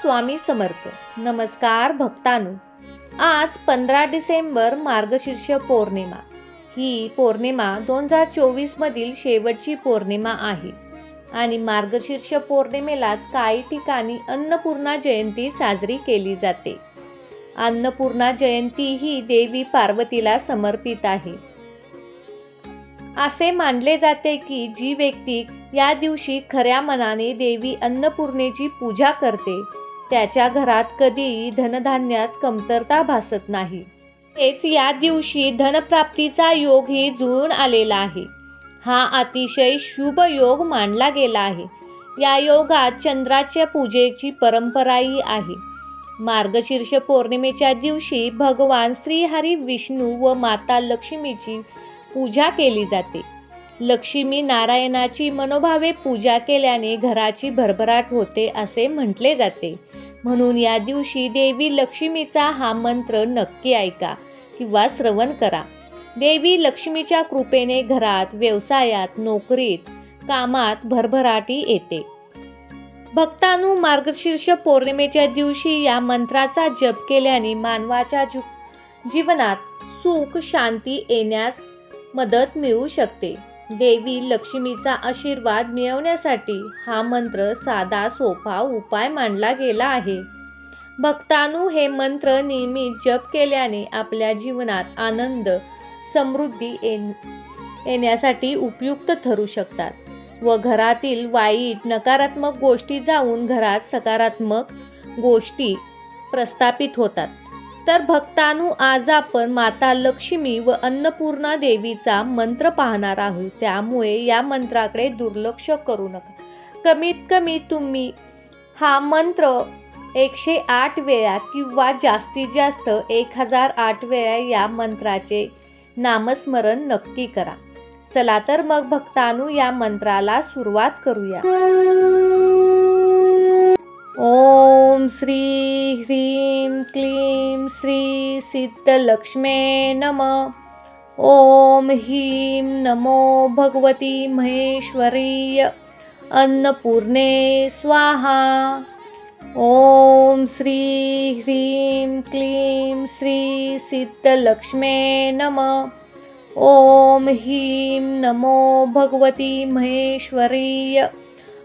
स्वामी समर्थ. नमस्कार भक्तांनो. आज 15 डिसेंबर मार्गशीर्ष पौर्णिमा. ही पौर्णिमा 2024 मधील शेवटची पौर्णिमा आहे आणि मार्गशीर्ष पौर्णिमेलाच काही ठिकाणी अन्नपूर्णा जयंती साजरी केली जाते. अन्नपूर्णा जयंती ही देवी पार्वतीला समर्पित आहे. असे मानले जाते की जी व्यक्ती या दिवशी खऱ्या मनाने देवी अन्नपूर्णेची पूजा करते त्याच्या घरात कधीही धनधान्यात कमतरता भासत नाही. तेच या दिवशी धनप्राप्तीचा योगही जुळून आलेला आहे. हा अतिशय शुभ योग मानला गेला आहे. या योगात चंद्राच्या पूजेची परंपराही आहे. मार्गशीर्ष पौर्णिमेच्या दिवशी भगवान श्रीहरी विष्णू व माता लक्ष्मीची पूजा केली जाते. लक्ष्मी नारायणाची मनोभावे पूजा केल्याने घराची भरभराट होते असे म्हटले जाते. म्हणून या दिवशी देवी लक्ष्मीचा हा मंत्र नक्की ऐका किंवा श्रवण करा. देवी लक्ष्मीच्या कृपेने घरात, व्यवसायात, नोकरीत, कामात भरभराटी येते. भक्तांनो, मार्गशीर्ष पौर्णिमेच्या दिवशी या मंत्राचा जप केल्याने मानवाच्या जीवनात सुख शांती येण्यास मदत मिळू शकते. देवी लक्ष्मीचा आशीर्वाद मिळवण्यासाठी हा मंत्र साधा सोपा उपाय मानला गेला आहे. भक्तांनो, हे मंत्र नियमित जप केल्याने आपल्या जीवनात आनंद समृद्धी येण्यासाठी उपयुक्त ठरू शकतात व घरातील वाईट नकारात्मक गोष्टी जाऊन घरात सकारात्मक गोष्टी प्रस्थापित होतात. तर भक्तांनो, आज आपण माता लक्ष्मी व अन्नपूर्णा देवीचा मंत्र पाहणार आहोत. त्यामुळे या मंत्राकडे दुर्लक्ष करू नका. कमीत कमी तुम्ही हा मंत्र 108 वेळा किंवा जास्तीत जास्त 1008 वेळा या मंत्राचे नामस्मरण नक्की करा. चला तर मग भक्तांनो, या मंत्राला सुरुवात करूया. ओम श्री ह्रीं क्लीं श्री सिद्धलक्ष्मे नमः. ओम ह्रीं नमो भगवती महेश्वरी अन्नपूर्णे स्वाहा. ओम श्री ह्रीं क्लीं श्री सिद्धलक्ष्मे नमः. ओम ह्रीं नमो भगवती महेश्वरी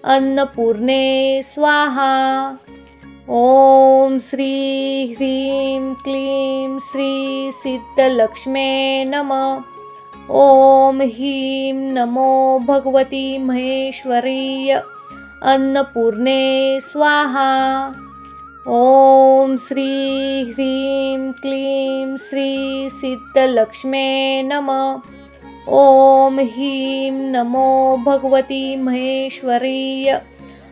अन्नपूर्णे स्वाहा. ओम श्री ह्रीं क्लीं श्री सिद्धलक्ष्मे नमः. ओम ह्रीं नमो भगवती महेश्वरी अन्नपूर्णे स्वाहा. ओम श्री ह्रीं क्लीं श्री सिद्धलक्ष्मे नमः. ओम ह्रीं नमो भगवती महेश्वरी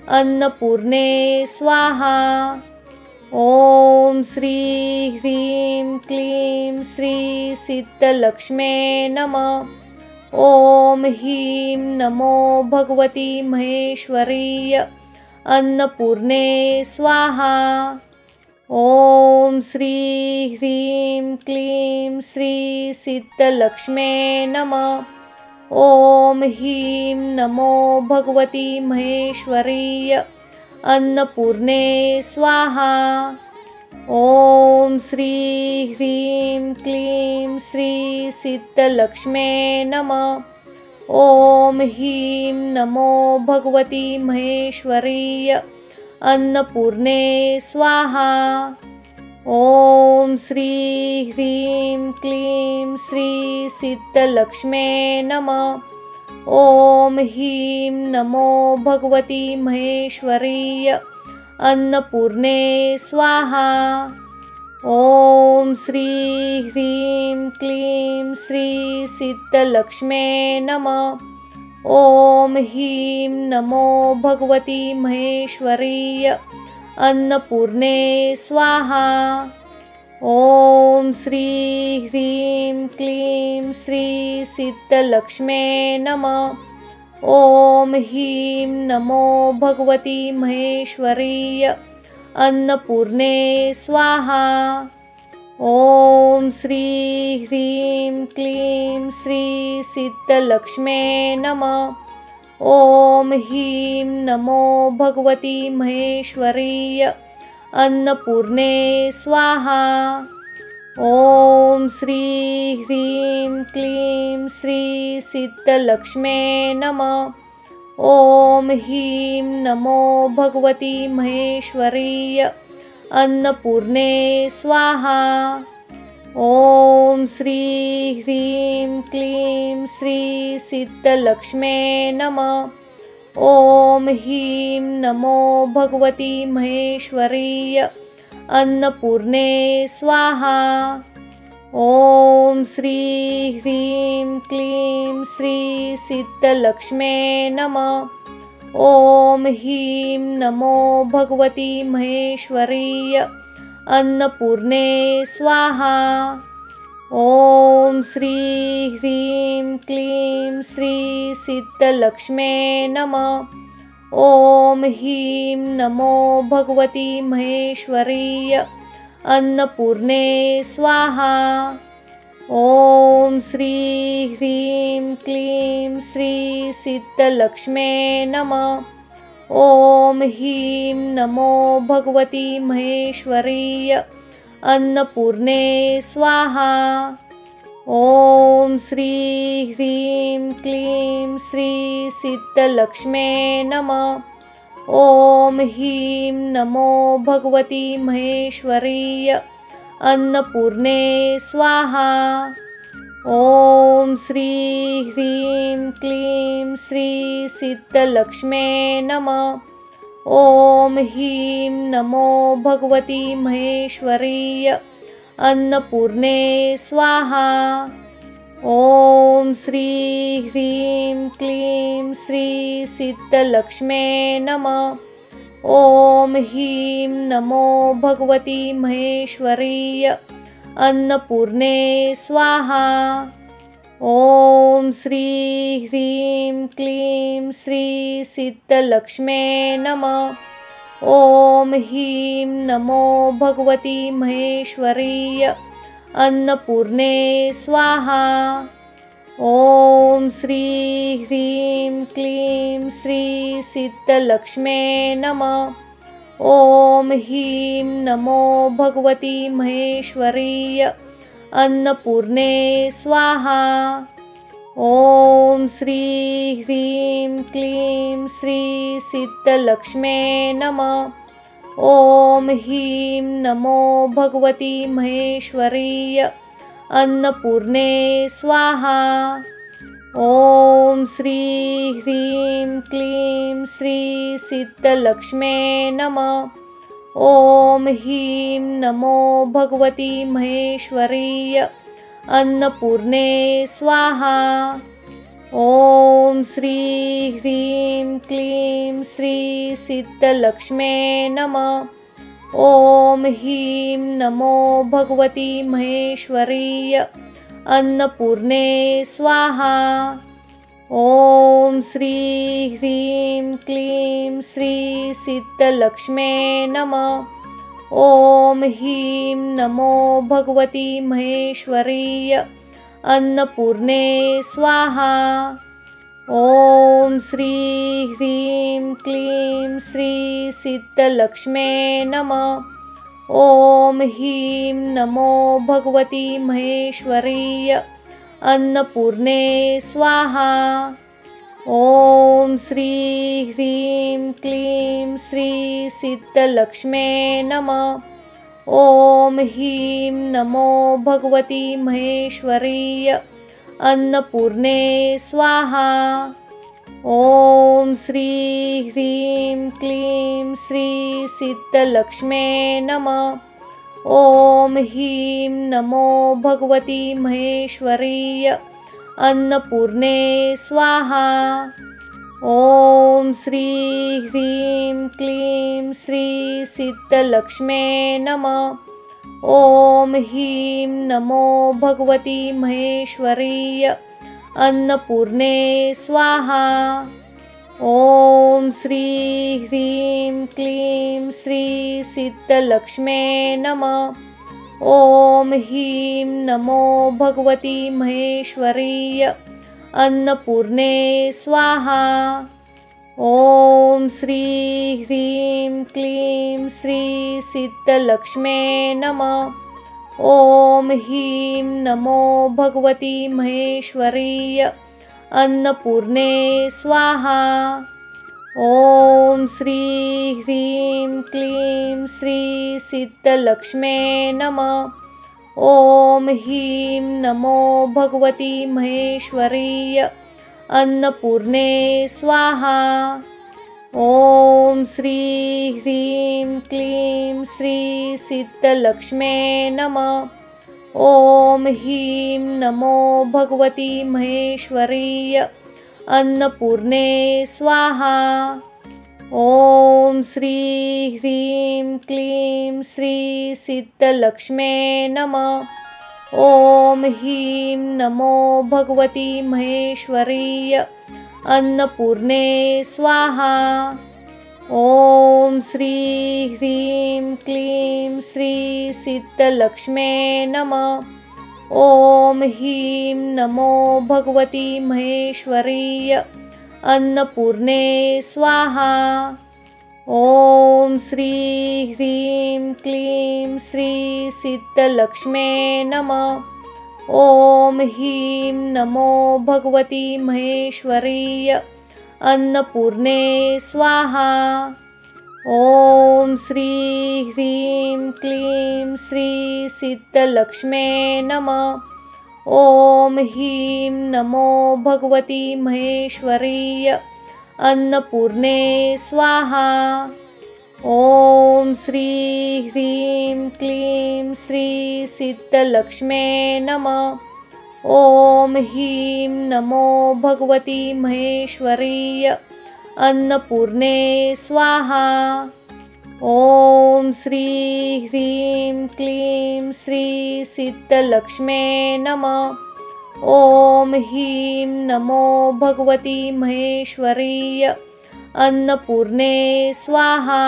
अन्नपूर्णे स्वाहा. ओम श्री ह्रीं क्लीं श्री सिद्धलक्ष्मे नमः. ओम ह्रीं नमो भगवती महेश्वरी अन्नपूर्णे स्वाहा. ओम श्री ह्रीं क्लीं श्री सिद्धलक्ष्मे नमः. ओम ह्रीं नमो भगवती महेश्वरी अन्नपूर्णे स्वाहा. ओम श्री ह्रीं क्लीं श्री सिद्धलक्ष्मे नमः. ओम ह्रीं नमो भगवती महेश्वरी अन्नपूर्णे स्वाहा. ओम श्री ह्रीं क्लीं श्री सिद्धलक्ष्मे नमः. ओम ह्रीं नमो भगवती महेश्वरी अन्नपूर्णे स्वाहा. ओम श्री ह्रीं क्लीं श्री सिद्धलक्ष्मे नमः. ओम ह्रीं नमो भगवती महेश्वरी अन्नपूर्णे स्वाहा. ओम श्री ह्रीं क्लीं श्री सिद्धलक्ष्मे नमः. ओम ह्रीं नमो भगवती महेश्वरी अन्नपूर्णे स्वाहा. ओम श्री ह्रीं क्लीं श्री सिद्धलक्ष्मे नमः. ओम ह्रीं नमो भगवती महेश्वरी अन्नपूर्णे स्वाहा। ॐ श्री ह्रीं क्लीं श्री सिद्धलक्ष्मे नमः। ॐ ह्रीं नमो भगवती महेश्वरीय अन्नपूर्णे स्वाहा। ॐ श्री ह्रीं क्लीं श्री सिद्धलक्ष्मे नमः। ॐ ह्रीं नमो भगवती महेश्वरीय अन्नपूर्णे स्वाहा। ॐ श्री ह्रीं क्लीं श्री सिद्धलक्ष्मे नमः। ॐ ह्रीं नमो भगवती महेश्वरीय अन्नपूर्णे स्वाहा। ॐ श्री ह्रीं क्लीं श्री सिद्धलक्ष्मे नमः। ॐ ह्रीं नमो भगवती महेश्वरीय अन्नपूर्णे स्वाहा। ॐ श्री ह्रीं क्लीं श्री सिद्धलक्ष्मे नमः। ॐ ह्रीं नमो भगवती महेश्वरीय अन्नपूर्णे स्वाहा। ॐ श्री ह्रीं क्लीं श्री सिद्धलक्ष्मे नमः। ॐ ह्रीं नमो भगवती महेश्वरीय अन्नपूर्णे स्वाहा। ॐ श्री ह्रीं क्लीं श्री सिद्धलक्ष्मे नमः। ॐ ह्रीं नमो भगवती महेश्वरीय अन्नपूर्णे स्वाहा। ॐ श्री ह्रीं क्लीं श्री सिद्धलक्ष्मे नमः। ॐ ह्रीं नमो भगवती महेश्वरीय अन्नपूर्णे स्वाहा। ॐ श्री ह्रीं क्लीं श्री सिद्धलक्ष्मे नमः। ॐ ह्रीं नमो भगवती महेश्वरीय अन्नपूर्णे स्वाहा। ॐ श्री ह्रीं क्लीं श्री सिद्धलक्ष्मे नमः। ॐ ह्रीं नमो भगवती महेश्वरीय अन्नपूर्णे स्वाहा। ॐ श्री ह्रीं क्लीं श्री सिद्धलक्ष्मे नमः। ॐ ह्रीं नमो भगवती महेश्वरीय अन्नपूर्णे स्वाहा। ॐ श्री ह्रीं क्लीं श्री सिद्धलक्ष्मे नमः। ॐ ह्रीं नमो भगवती महेश्वरीय अन्नपूर्णे स्वाहा। ॐ श्री ह्रीं क्लीं श्री सिद्धलक्ष्मे नमः। ॐ ह्रीं नमो भगवती महेश्वरीय अन्नपूर्णे स्वाहा। ॐ श्री ह्रीं क्लीं श्री सिद्धलक्ष्मे नमः। ॐ ह्रीं नमो भगवती महेश्वरीय अन्नपूर्णे स्वाहा। ॐ श्री ह्रीं क्लीं श्री सिद्धलक्ष्मे नमः। ॐ ह्रीं नमो भगवती महेश्वरीय अन्नपूर्णे स्वाहा। ॐ श्री ह्रीं क्लीं श्री सिद्धलक्ष्मे नमः। ॐ ह्रीं नमो भगवती महेश्वरीय अन्नपूर्णे स्वाहा। ॐ श्री ह्रीं क्लीं श्री सिद्धलक्ष्मे नमः। ॐ ह्रीं नमो भगवती महेश्वरीय अन्नपूर्णे स्वाहा। ॐ श्री ह्रीं क्लीं श्री सिद्धलक्ष्मे नमः। ॐ ह्रीं नमो भगवती महेश्वरीय अन्नपूर्णे स्वाहा। ॐ श्री ह्रीं क्लीं श्री सिद्धलक्ष्मे नमः। ॐ ह्रीं नमो भगवती महेश्वरीय अन्नपूर्णे स्वाहा। ॐ श्री ह्रीं क्लीं श्री सिद्धलक्ष्मे नमः। ॐ ह्रीं नमो भगवती महेश्वरीय अन्नपूर्णे स्वाहा। ॐ श्री ह्रीं क्लीं श्री सिद्धलक्ष्मे नमः। ॐ ह्रीं नमो भगवती महेश्वरीय अन्नपूर्णे स्वाहा। ॐ श्री ह्रीं क्लीं श्री सिद्धलक्ष्मे नमः। ॐ ह्रीं नमो भगवती महेश्वरीय अन्नपूर्णे स्वाहा। ॐ श्री ह्रीं क्लीं श्री सिद्धलक्ष्मे नमः। ॐ ह्रीं नमो भगवती महेश्वरीय अन्नपूर्णे स्वाहा। ॐ श्री ह्रीं क्लीं श्री सिद्धलक्ष्मे नमः। ॐ ह्रीं नमो भगवती महेश्वरीय अन्नपूर्णे स्वाहा। ॐ श्री ह्रीं क्लीं श्री सिद्धलक्ष्मे नमः। ॐ ह्रीं नमो भगवती महेश्वरीय अन्नपूर्णे स्वाहा। ॐ श्री ह्रीं क्लीं श्री सिद्धलक्ष्मे नमः। ॐ ह्रीं नमो भगवती महेश्वरीय अन्नपूर्णे स्वाहा। ॐ श्री ह्रीं क्लीं श्री सिद्धलक्ष्मे नमः। ॐ ह्रीं नमो भगवती महेश्वरीय अन्नपूर्णे स्वाहा। ॐ श्री ह्रीं क्लीं श्री सिद्धलक्ष्मे नमः। ॐ ह्रीं नमो भगवती महेश्वरीय अन्नपूर्णे स्वाहा।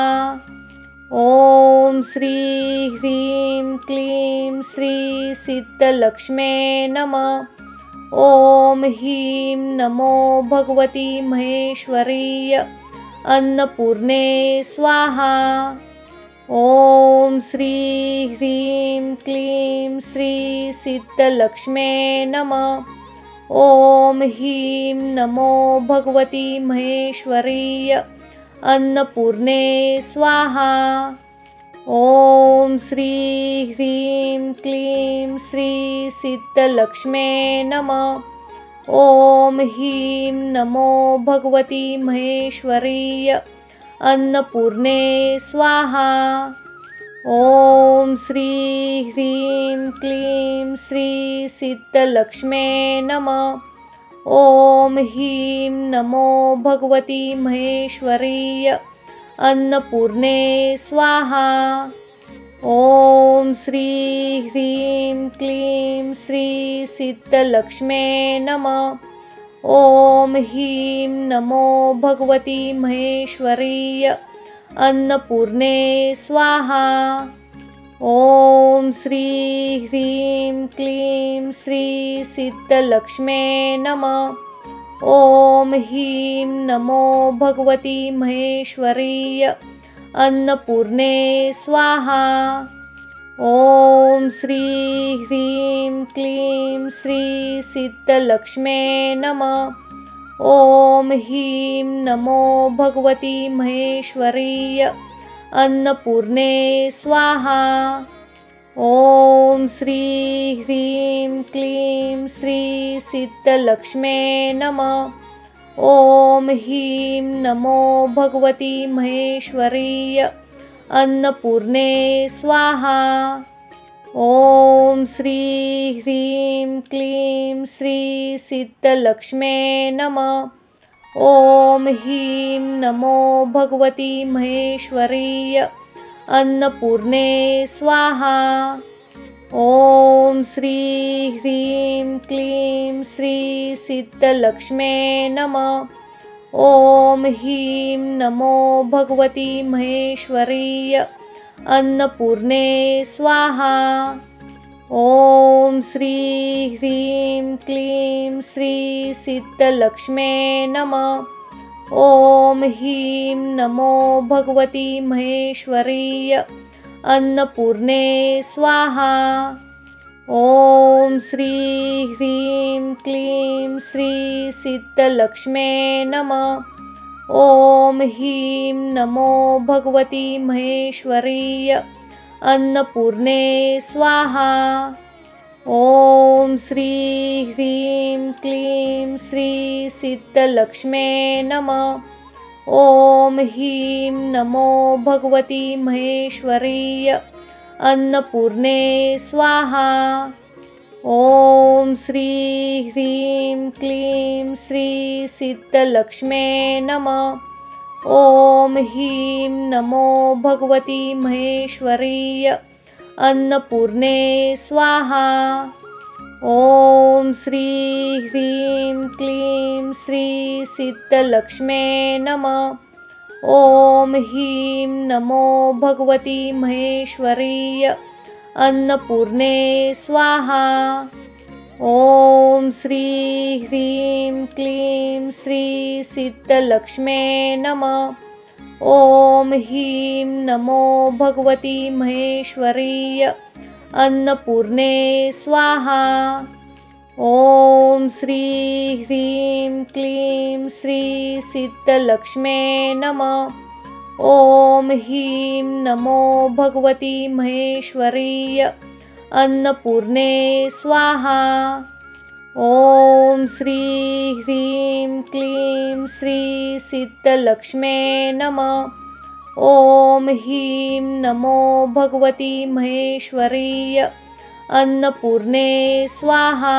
ॐ श्री ह्रीं क्लीं श्री सिद्धलक्ष्मे नमः। ॐ ह्रीं नमो भगवती महेश्वरीय अन्नपूर्णे स्वाहा। ॐ श्री ह्रीं क्लीं श्री सिद्धलक्ष्मे नमः। ॐ ह्रीं नमो भगवती महेश्वरीय अन्नपूर्णे स्वाहा। ॐ श्री ह्रीं क्लीं श्री सिद्धलक्ष्मे नमः। ॐ ह्रीं नमो भगवती महेश्वरीय अन्नपूर्णे स्वाहा। ॐ श्री ह्रीं क्लीं श्री सिद्धलक्ष्मे नमः। ॐ ह्रीं नमो भगवती महेश्वरीय अन्नपूर्णे स्वाहा। ॐ श्री ह्रीं क्लीं श्री सिद्धलक्ष्मे नमः। ॐ ह्रीं नमो भगवती महेश्वरीय अन्नपूर्णे स्वाहा। ॐ श्री ह्रीं क्लीं श्री सिद्धलक्ष्मे नमः। ॐ ह्रीं नमो भगवती महेश्वरीय अन्नपूर्णे स्वाहा। ॐ श्री ह्रीं क्लीं श्री सिद्धलक्ष्मे नमः। ॐ ह्रीं नमो भगवती महेश्वरीय अन्नपूर्णे स्वाहा। ॐ श्री ह्रीं क्लीं श्री सिद्धलक्ष्मे नमः। ॐ ह्रीं नमो भगवती महेश्वरीय अन्नपूर्णे स्वाहा। ॐ श्री ह्रीं क्लीं श्री सिद्धलक्ष्मे नमः। ॐ ह्रीं नमो भगवती महेश्वरीय अन्नपूर्णे स्वाहा। ॐ श्री ह्रीं क्लीं श्री सिद्धलक्ष्मे नमः। ॐ ह्रीं नमो भगवती महेश्वरीय अन्नपूर्णे स्वाहा। ॐ श्री ह्रीं क्लीं श्री सिद्धलक्ष्मे नमः। ॐ ह्रीं नमो भगवती महेश्वरीय अन्नपूर्णे स्वाहा। ॐ श्री ह्रीं क्लीं श्री सिद्धलक्ष्मे नमः। ॐ ह्रीं नमो भगवती महेश्वरीय अन्नपूर्णे स्वाहा। ॐ श्री ह्रीं क्लीं श्री सिद्धलक्ष्मे नमः। ॐ ह्रीं नमो भगवती महेश्वरीय अन्नपूर्णे स्वाहा। ॐ श्री ह्रीं क्लीं श्री सिद्धलक्ष्मे नमः। ॐ ह्रीं नमो भगवती महेश्वरीय अन्नपूर्णे स्वाहा। ॐ श्री ह्रीं क्लीं श्री सिद्धलक्ष्मे नमः। ॐ ह्रीं नमो भगवती महेश्वरीय अन्नपूर्णे स्वाहा। ॐ श्री ह्रीं क्लीं श्री सिद्धलक्ष्मे नमः। ॐ ह्रीं नमो भगवती महेश्वरीय अन्नपूर्णे स्वाहा। ॐ श्री ह्रीं क्लीं श्री सिद्धलक्ष्मे नमः। ॐ ह्रीं नमो भगवती महेश्वरीय अन्नपूर्णे स्वाहा। ॐ श्री ह्रीं क्लीं श्री सिद्धलक्ष्मे नमः। ॐ ह्रीं नमो भगवती महेश्वरीय अन्नपूर्णे स्वाहा।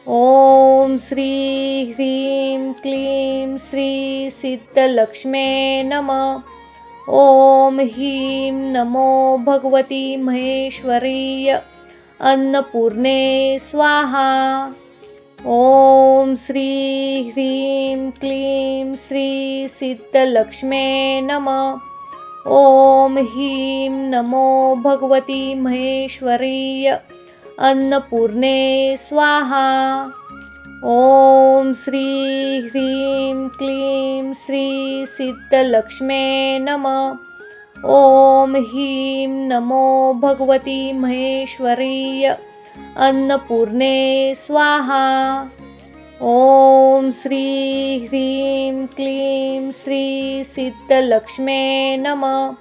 ॐ श्री ह्रीं क्लीं श्री सिद्धलक्ष्मे नमः। ॐ ह्रीं नमो भगवती महेश्वरीय अन्नपूर्णे स्वाहा। ॐ श्री ह्रीं क्लीं श्री सिद्धलक्ष्मे नमः। ॐ ह्रीं नमो भगवती महेश्वरीय अन्नपूर्णे स्वाहा। ॐ श्री ह्रीं क्लीं श्री सिद्धलक्ष्मे नमः। ॐ ह्रीं नमो भगवती महेश्वरीय अन्नपूर्णे स्वाहा। ॐ श्री ह्रीं क्लीं श्री सिद्धलक्ष्मे नमः।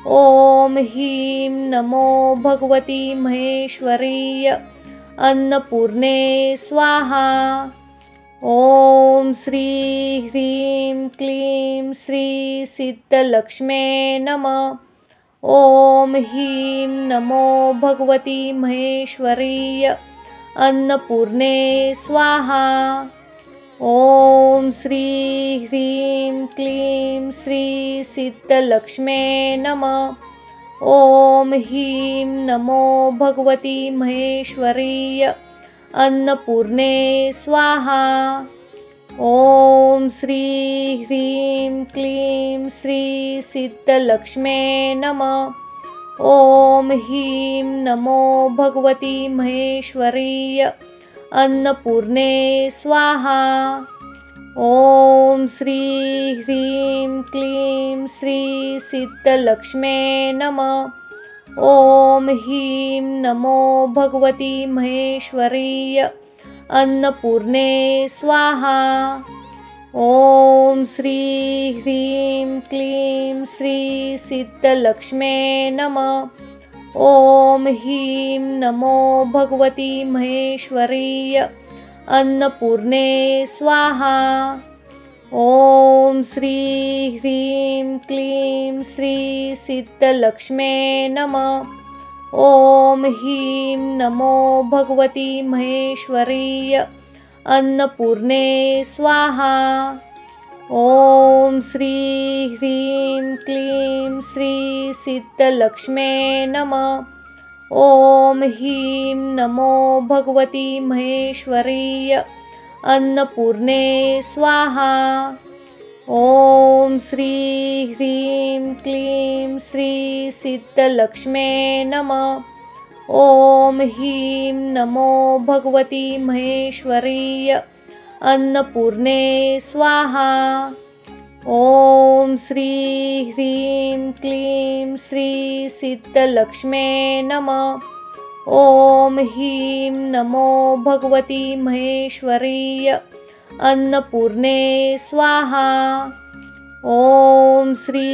ॐ ह्रीं नमो भगवती महेश्वरीय अन्नपूर्णे स्वाहा। ॐ श्री ह्रीं क्लीं श्री सिद्धलक्ष्मे नमः। ॐ ह्रीं नमो भगवती महेश्वरीय अन्नपूर्णे स्वाहा। ॐ श्री ह्रीं क्लीं श्री सिद्धलक्ष्मे नमः। ॐ ह्रीं नमो भगवती महेश्वरीय अन्नपूर्णे स्वाहा। ॐ श्री ह्रीं क्लीं श्री सिद्धलक्ष्मे नमः। ॐ ह्रीं नमो भगवती महेश्वरीय अन्नपूर्णे स्वाहा। ॐ श्री ह्रीं क्लीं श्री सिद्धलक्ष्मे नमः। ॐ ह्रीं नमो भगवती महेश्वरीय अन्नपूर्णे स्वाहा। ॐ श्री ह्रीं क्लीं श्री सिद्धलक्ष्मे नमः। ॐ ह्रीं नमो भगवती महेश्वरीय अन्नपूर्णे स्वाहा। ॐ श्री ह्रीं क्लीं श्री सिद्धलक्ष्मे नमः। ॐ ह्रीं नमो भगवती महेश्वरीय अन्नपूर्णे स्वाहा। ॐ श्री ह्रीं क्लीं श्री सिद्धलक्ष्मे नमः। ॐ ह्रीं नमो भगवती महेश्वरीय अन्नपूर्णे स्वाहा। ॐ श्री ह्रीं क्लीं श्री सिद्धलक्ष्मे नमः। ॐ ह्रीं नमो भगवती महेश्वरीय अन्नपूर्णे स्वाहा। ॐ श्री ह्रीं क्लीं श्री सिद्धलक्ष्मे नमः। ॐ ह्रीं नमो भगवती महेश्वरीय अन्नपूर्णे स्वाहा। ॐ श्री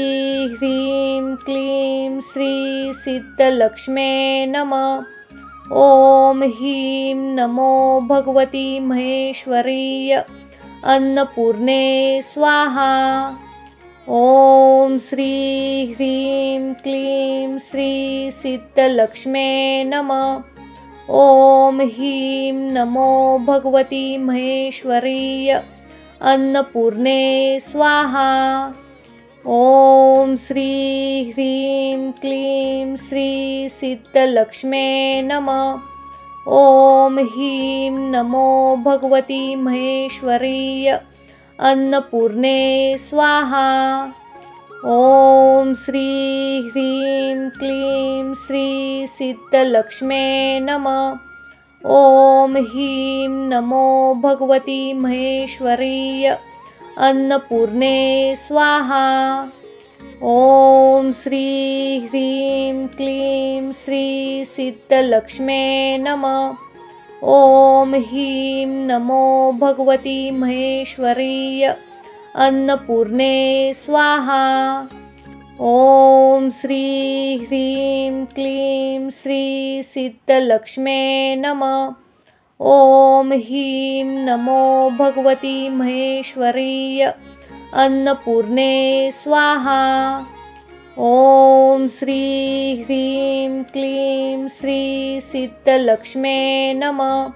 ह्रीं क्लीं श्री सिद्धलक्ष्मे नमः। ॐ ह्रीं नमो भगवती महेश्वरीय अन्नपूर्णे स्वाहा। ॐ श्री ह्रीं क्लीं श्री सिद्धलक्ष्मे नमः। ॐ ह्रीं नमो भगवती महेश्वरीय अन्नपूर्णे स्वाहा। ॐ श्री ह्रीं क्लीं श्री सिद्धलक्ष्मे नमः। ॐ ह्रीं नमो भगवती महेश्वरीय अन्नपूर्णे स्वाहा। ॐ श्री ह्रीं क्लीं श्री सिद्धलक्ष्मे नमः। ॐ ह्रीं नमो भगवती महेश्वरीय अन्नपूर्णे स्वाहा। ॐ श्री ह्रीं क्लीं श्री सिद्धलक्ष्मे नमः। ॐ ह्रीं नमो भगवती महेश्वरीय अन्नपूर्णे स्वाहा। ॐ श्री ह्रीं क्लीं श्री सिद्धलक्ष्मे नमः। ॐ ह्रीं नमो भगवती महेश्वरीय अन्नपूर्णे स्वाहा। ॐ श्री ह्रीं क्लीं श्री सिद्धलक्ष्मे नमः।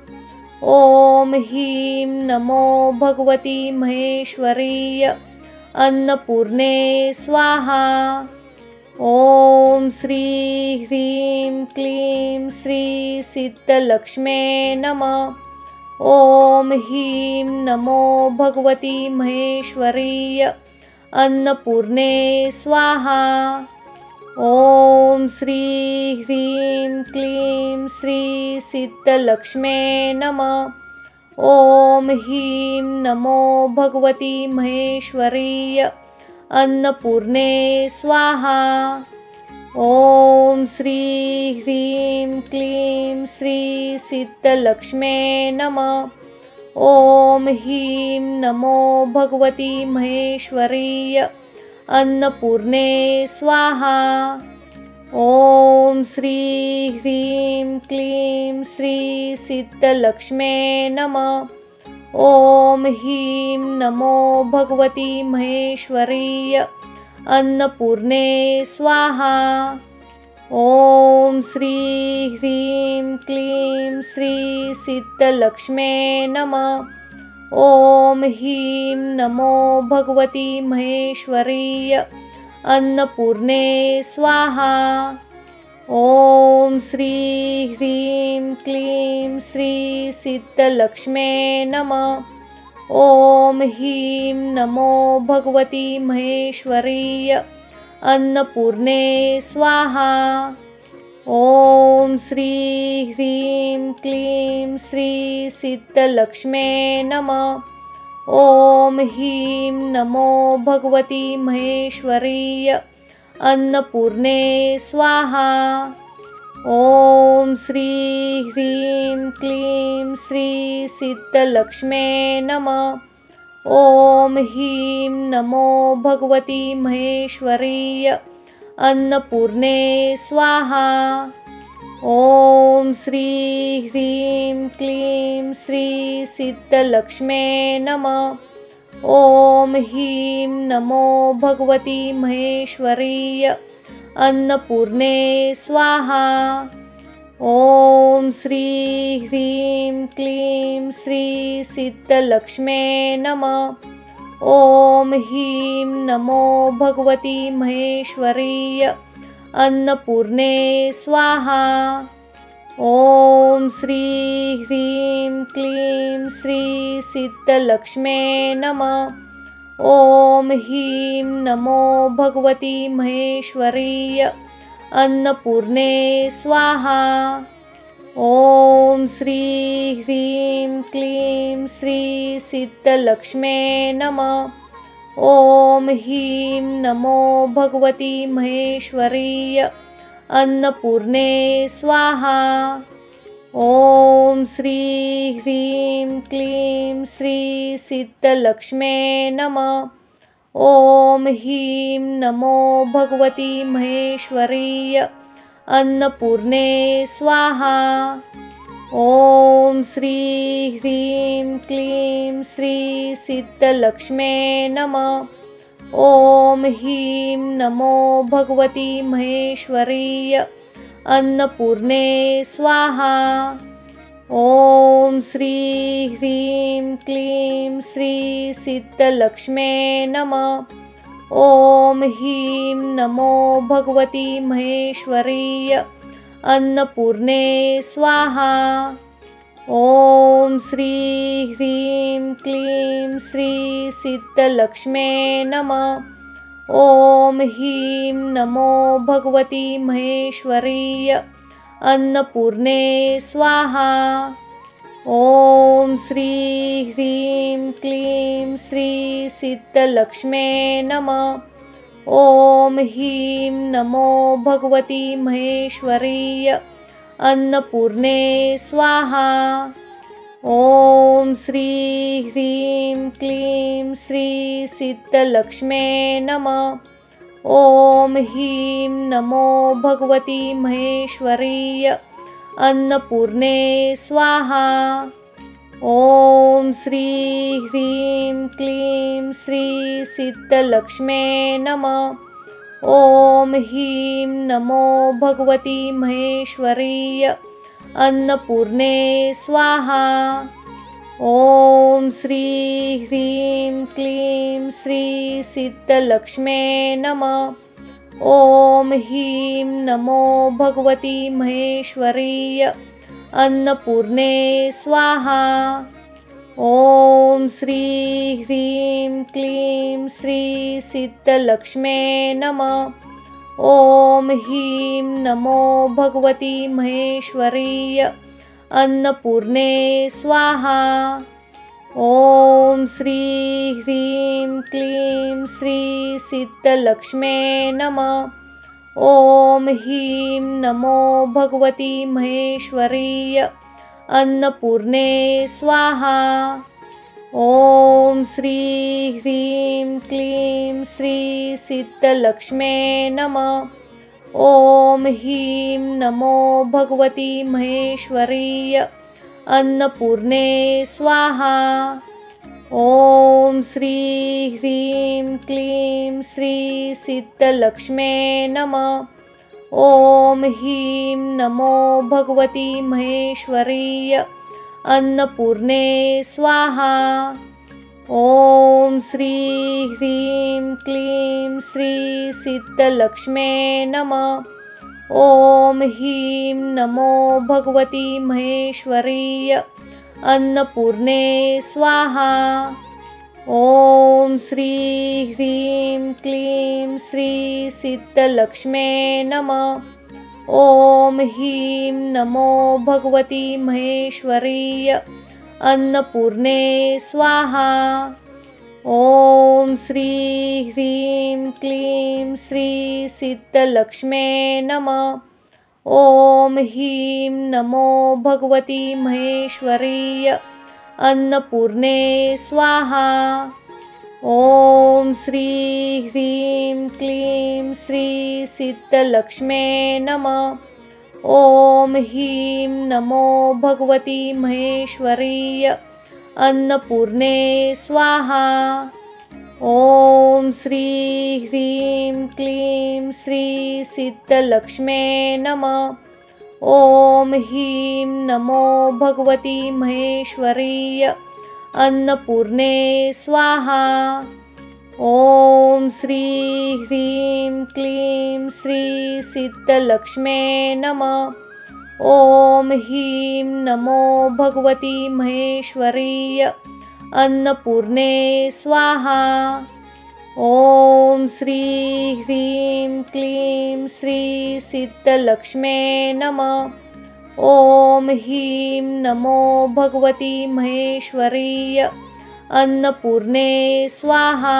ॐ ह्रीं नमो भगवती महेश्वरीय अन्नपूर्णे स्वाहा। ॐ श्री ह्रीं क्लीं श्री सिद्धलक्ष्मे नमः। ॐ ह्रीं नमो भगवती महेश्वरीय अन्नपूर्णे स्वाहा। ॐ श्री ह्रीं क्लीं श्री सिद्धलक्ष्मे नमः। ॐ ह्रीं नमो भगवती महेश्वरीय अन्नपूर्णे स्वाहा। ॐ श्री ह्रीं क्लीं श्री सिद्धलक्ष्मे नमः। ॐ ह्रीं नमो भगवती महेश्वरीय अन्नपूर्णे स्वाहा। ॐ श्री ह्रीं क्लीं श्री सिद्धलक्ष्मे नमः। ॐ ह्रीं नमो भगवती महेश्वरीय अन्नपूर्णे स्वाहा। ॐ श्री ह्रीं क्लीं श्री सिद्धलक्ष्मे नमः। ॐ ह्रीं नमो भगवती महेश्वरीय अन्नपूर्णे स्वाहा। ॐ श्री ह्रीं क्लीं श्री सिद्धलक्ष्मे नमः। ॐ ह्रीं नमो भगवती महेश्वरीय अन्नपूर्णे स्वाहा। ॐ श्री ह्रीं क्लीं श्री सिद्धलक्ष्मे नमः। ॐ ह्रीं नमो भगवती महेश्वरीय अन्नपूर्णे स्वाहा। ॐ श्री ह्रीं क्लीं श्री सिद्धलक्ष्मे नमः। ॐ ह्रीं नमो भगवती महेश्वरीय अन्नपूर्णे स्वाहा। ॐ श्री ह्रीं क्लीं श्री सिद्धलक्ष्मे नमः। ॐ ह्रीं नमो भगवती महेश्वरीय अन्नपूर्णे स्वाहा। ॐ श्री ह्रीं क्लीं श्री सिद्धलक्ष्मे नमः। ॐ ह्रीं नमो भगवती महेश्वरीय अन्नपूर्णे स्वाहा। ॐ श्री ह्रीं क्लीं श्री सिद्धलक्ष्मे नमः। ॐ ह्रीं नमो भगवती महेश्वरीय अन्नपूर्णे स्वाहा। ॐ श्री ह्रीं क्लीं श्री सिद्धलक्ष्मे नमः। ॐ ह्रीं नमो भगवती महेश्वरीय अन्नपूर्णे स्वाहा। ॐ श्री ह्रीं क्लीं श्री सिद्धलक्ष्मे नमः। ॐ ह्रीं नमो भगवती महेश्वरीय अन्नपूर्णे स्वाहा। ॐ श्री ह्रीं क्लीं श्री सिद्धलक्ष्मे नमः। ॐ ह्रीं नमो भगवती महेश्वरीय अन्नपूर्णे स्वाहा। ॐ श्री ह्रीं क्लीं श्री सिद्धलक्ष्मे नमः। ॐ ह्रीं नमो भगवती महेश्वरीय अन्नपूर्णे स्वाहा। ॐ श्री ह्रीं क्लीं श्री सिद्धलक्ष्मे नमः। ॐ ह्रीं नमो भगवती महेश्वरीय अन्नपूर्णे स्वाहा। ॐ श्री ह्रीं क्लीं श्री सिद्धलक्ष्मे नमः। ॐ ह्रीं नमो भगवती महेश्वरीय अन्नपूर्णे स्वाहा। ॐ श्री ह्रीं क्लीं श्री सिद्धलक्ष्मे नमः। ॐ ह्रीं नमो भगवती महेश्वरीय अन्नपूर्णे स्वाहा। ॐ श्री ह्रीं क्लीं श्री सिद्धलक्ष्मे नमः। ॐ ह्रीं नमो भगवती महेश्वरीय अन्नपूर्णे स्वाहा। ॐ श्री ह्रीं क्लीं श्री सिद्धलक्ष्मे नमः। ॐ ह्रीं नमो भगवती महेश्वरीय अन्नपूर्णे स्वाहा। ॐ श्री ह्रीं क्लीं श्री सिद्धलक्ष्मे नमः। ॐ ह्रीं नमो भगवती महेश्वरीय अन्नपूर्णे स्वाहा। ॐ श्री ह्रीं क्लीं श्री सिद्धलक्ष्मे नमः। ॐ ह्रीं नमो भगवती महेश्वरीय अन्नपूर्णे स्वाहा। ॐ श्री ह्रीं क्लीं श्री सिद्धलक्ष्मे नमः। ॐ ह्रीं नमो भगवती महेश्वरीय अन्नपूर्णे स्वाहा। ॐ श्री ह्रीं क्लीं श्री सिद्धलक्ष्मे नमः। ॐ ह्रीं नमो भगवती महेश्वरीय अन्नपूर्णे स्वाहा। ॐ श्री ह्रीं क्लीं श्री सिद्धलक्ष्मे नमः। ॐ ह्रीं नमो भगवती महेश्वरीय अन्नपूर्णे स्वाहा। ॐ श्री ह्रीं क्लीं श्री सिद्धलक्ष्मे नमः। ॐ ह्रीं नमो भगवती महेश्वरीय अन्नपूर्णे स्वाहा। ॐ श्री ह्रीं क्लीं श्री सिद्धलक्ष्मे नमः। ॐ ह्रीं नमो भगवती महेश्वरीय अन्नपूर्णे स्वाहा। ॐ श्री ह्रीं क्लीं श्री सिद्धलक्ष्मे नमः। ॐ ह्रीं नमो भगवती महेश्वरीय अन्नपूर्णे स्वाहा। ॐ श्री ह्रीं क्लीं श्री सिद्धलक्ष्मे नमः। ॐ ह्रीं नमो भगवती महेश्वरीय अन्नपूर्णे स्वाहा। ॐ श्री ह्रीं क्लीं श्री सिद्धलक्ष्मे नमः। ॐ ह्रीं नमो भगवती महेश्वरीय अन्नपूर्णे स्वाहा। ॐ श्री ह्रीं क्लीं श्री सिद्धलक्ष्मे नमः। ओम ह्रीं नमो भगवती महेश्वरीय अन्नपूर्णे स्वाहा।